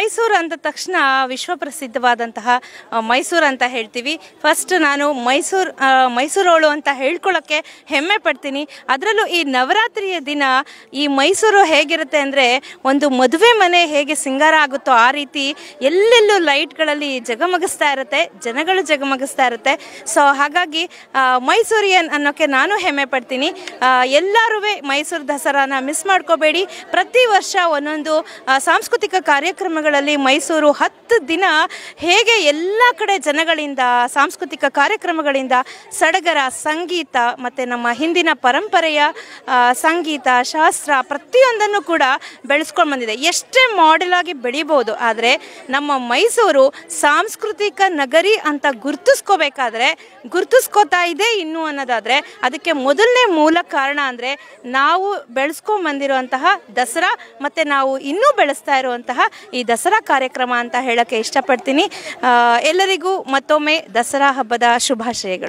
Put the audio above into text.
ಮೈಸೂರು ಅಂದ ತಕ್ಷಣ ವಿಶ್ವಪ್ರಸಿದ್ಧವಾದಂತಹ ಮೈಸೂರು ಅಂತ ಹೇಳ್ತೀವಿ. ಫಸ್ಟ್ ನಾನು ಮೈಸೂರೋಳು ಅಂತ ಹೇಳ್ಕೊಳ್ಳೋಕ್ಕೆ ಹೆಮ್ಮೆ ಪಡ್ತೀನಿ. ಅದರಲ್ಲೂ ಈ ನವರಾತ್ರಿಯ ದಿನ ಈ ಮೈಸೂರು ಹೇಗಿರುತ್ತೆ ಅಂದರೆ, ಒಂದು ಮದುವೆ ಮನೆ ಹೇಗೆ ಸಿಂಗಾರ ಆಗುತ್ತೋ ಆ ರೀತಿ ಎಲ್ಲೆಲ್ಲೂ ಲೈಟ್ಗಳಲ್ಲಿ ಜಗಮಗಿಸ್ತಾ ಇರುತ್ತೆ, ಜನಗಳು ಜಗಮಗಿಸ್ತಾ ಇರುತ್ತೆ. ಸೊ ಹಾಗಾಗಿ ಮೈಸೂರಿಯನ್ ಅನ್ನೋಕ್ಕೆ ನಾನು ಹೆಮ್ಮೆ ಪಡ್ತೀನಿ. ಎಲ್ಲರೂ ಮೈಸೂರು ದಸರಾನ ಮಿಸ್ ಮಾಡ್ಕೋಬೇಡಿ. ಪ್ರತಿ ವರ್ಷ ಒಂದೊಂದು ಸಾಂಸ್ಕೃತಿಕ ಕಾರ್ಯಕ್ರಮಗಳಲ್ಲಿ ಮೈಸೂರು 10 ದಿನ ಹೇಗೆ ಎಲ್ಲ ಕಡೆ ಜನಗಳಿಂದ, ಸಾಂಸ್ಕೃತಿಕ ಕಾರ್ಯಕ್ರಮಗಳಿಂದ, ಸಡಗರ, ಸಂಗೀತ ಮತ್ತು ನಮ್ಮ ಹಿಂದಿನ ಪರಂಪರೆಯ ಸಂಗೀತ, ಶಾಸ್ತ್ರ ಪ್ರತಿಯೊಂದನ್ನು ಕೂಡ ಬೆಳೆಸ್ಕೊಂಡು ಬಂದಿದೆ. ಎಷ್ಟೇ ಮಾಡೆಲ್ ಆಗಿ ಬೆಳಿಬೋದು, ಆದರೆ ನಮ್ಮ ಮೈಸೂರು ಸಾಂಸ್ಕೃತಿಕ ನಗರಿ ಅಂತ ಗುರ್ತಿಸ್ಕೋತಾ ಇದೆ ಇನ್ನು ಅನ್ನೋದಾದರೆ, ಅದಕ್ಕೆ ಮೊದಲನೇ ಮೂಲ ಕಾರಣ ಅಂದರೆ ನಾವು ಬೆಳೆಸ್ಕೊಂಡು ಬಂದಿರುವಂತಹ ದಸರಾ ಮತ್ತು ನಾವು ಇನ್ನೂ ಬೆಳೆಸ್ತಾ ಇರುವಂತಹ ಈ ದಸರಾ ಕಾರ್ಯಕ್ರಮ ಅಂತ ಹೇಳೋಕ್ಕೆ ಇಷ್ಟಪಡ್ತೀನಿ. ಎಲ್ಲರಿಗೂ ಮತ್ತೊಮ್ಮೆ ದಸರಾ ಹಬ್ಬದ ಶುಭಾಶಯಗಳು.